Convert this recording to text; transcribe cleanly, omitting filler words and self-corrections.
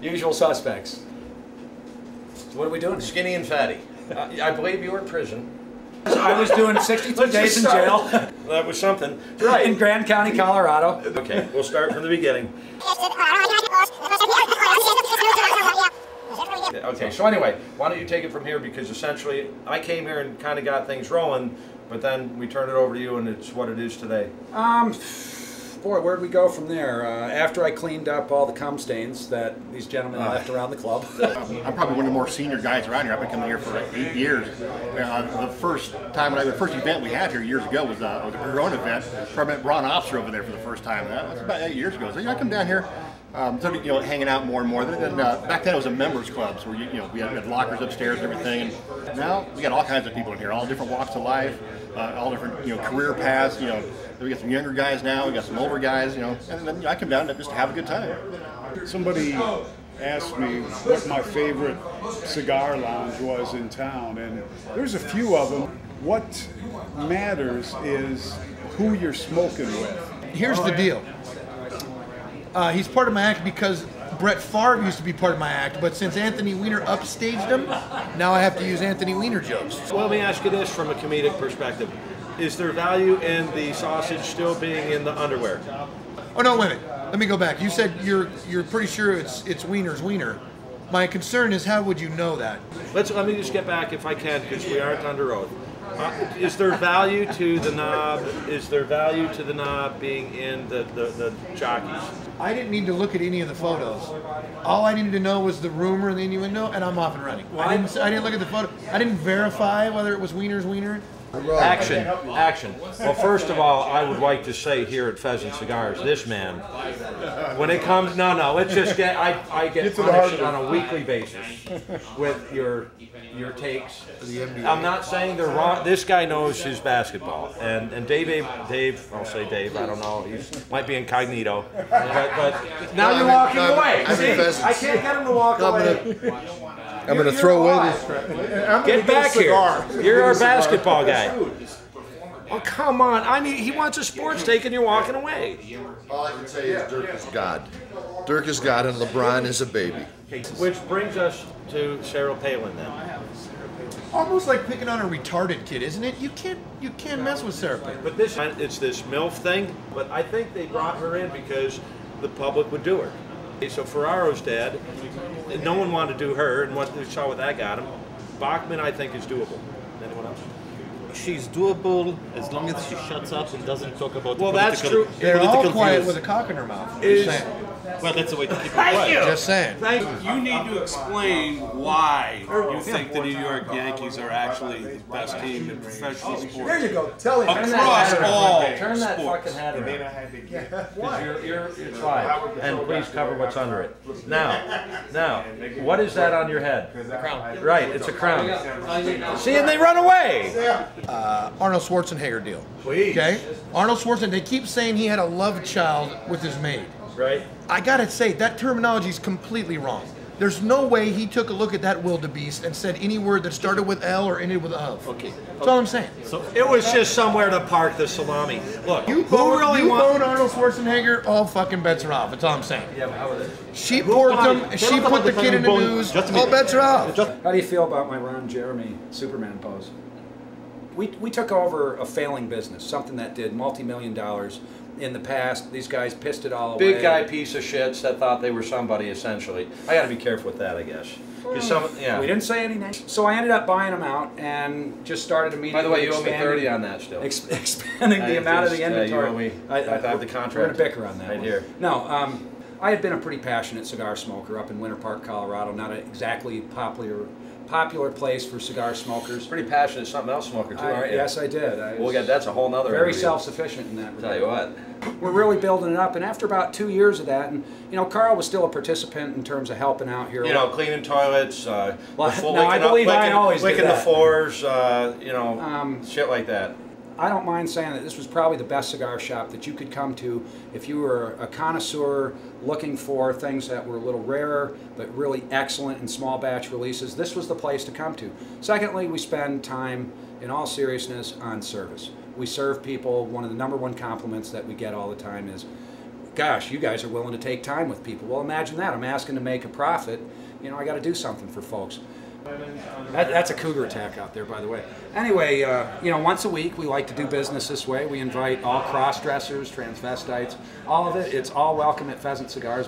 Usual suspects. So what are we doing? Skinny and fatty. I believe you were in prison. I was doing 62 days in jail. That was something. Right. In Grand County, Colorado. Okay, we'll start from the beginning. Okay, so anyway, why don't you take it from here, because essentially I came here and kind of got things rolling, but then we turned it over to you and it's what it is today. Boy, where'd we go from there? After I cleaned up all the cum stains that these gentlemen left around the club. I'm probably one of the more senior guys around here. I've been coming here for 8 years. The first event we had here years ago was a Corona event. I met Ron Officer over there for the first time. That was about 8 years ago. So I come down here, started hanging out more and more. Then back then it was a members club, so we had lockers upstairs and everything. And now we got all kinds of people in here, all different walks of life, all different career paths. We got some younger guys now, we got some older guys, and then I come down just to have a good time. Somebody asked me what my favorite cigar lounge was in town, and there's a few of them. What matters is who you're smoking with. Here's the deal. He's part of my act because Brett Favre used to be part of my act, but since Anthony Weiner upstaged him, now I have to use Anthony Weiner jokes. Well, let me ask you this from a comedic perspective. Is there value in the sausage still being in the underwear? Oh no, wait a minute. Let me go back. You said you're pretty sure it's Weiner's Wiener. My concern is, how would you know that? Let me just get back if I can, because we aren't under oath. Is there value to the knob? Is there value to the knob being in the jockeys? I didn't need to look at any of the photos. All I needed to know was the rumor and the innuendo, and I'm off and running. I didn't look at the photo. I didn't verify whether it was Weiner's Wiener. Action. Well, first of all, I would like to say here at Pheasant Cigars, this man, when it comes, let's just get, I get punished on a weekly basis with your takes. I'm not saying they're wrong. This guy knows his basketball, and Dave, I'll say Dave, I don't know, he might be incognito, but now you're walking away. See, I can't get him to walk away. I'm going to throw away this. Get back here. You're our basketball guy. Oh, come on. He wants a sports take and you're walking away. All I can say is Dirk is God. Dirk is God and LeBron is a baby. Which brings us to Sarah Palin then. Almost like picking on a retarded kid, isn't it? You can't mess with Sarah Palin. But it's this MILF thing, but I think they brought her in because the public would do her. So Ferraro's dead. No one wanted to do her, and we saw what that got him. Bachman, I think, is doable. Anyone else? She's doable as long as she shuts up and doesn't talk about the that's true. They're all quiet with a cock in her mouth. Well, that's a way to keep it quiet. Just saying. You need to explain why you think the New York Yankees are actually the best team in professional sports. There you go. Tell him. Across all Turn that sports. fucking hat around. You're live. And please cover what's under it. Now, what is that on your head? A crown. Right, it's a crown. See, and they run away. Arnold Schwarzenegger deal. Please. Okay? Arnold Schwarzenegger, they keep saying he had a love child with his maid. Right. I gotta say, that terminology is completely wrong. There's no way he took a look at that wildebeest and said any word that started with L or ended with of. Okay. That's all I'm saying. So it was just somewhere to park the salami. Look, You bone Arnold Schwarzenegger, all fucking bets are off. That's all I'm saying. Yeah, but how are they? She porked him, she put the kid in the news, all bets are off. How do you feel about my Ron Jeremy Superman pose? We took over a failing business, something that did multi-million dollars in the past. These guys pissed it all away. Big guy piece of shits that thought they were somebody, essentially. I got to be careful with that, I guess. We didn't say any names. So I ended up buying them out and just started immediately. By the way, you owe me 30 on that still. Expanding the amount of the inventory. You owe me. I have the contract. We're going to bicker on that. Right here. No, I had been a pretty passionate cigar smoker up in Winter Park, Colorado. Not exactly popular place for cigar smokers. Pretty passionate something else smoker too, aren't you? Yes, I did. That's a whole nother very interview. self-sufficient in that regard. Tell you what. We're really building it up, and after about 2 years of that, and Carl was still a participant in terms of helping out here. Cleaning toilets, I believe I always did licking the that. floors, shit like that. I don't mind saying that this was probably the best cigar shop that you could come to if you were a connoisseur looking for things that were a little rarer but really excellent in small batch releases. This was the place to come to. Secondly, we spend time, in all seriousness, on service. We serve people. One of the #1 compliments that we get all the time is gosh, you guys are willing to take time with people. Well, imagine that. I'm asking to make a profit. You know, I got to do something for folks. That's a cougar attack out there, by the way. Anyway, you know, once a week we like to do business this way. We invite all cross-dressers, transvestites, all of it. It's all welcome at Pheasant Cigars.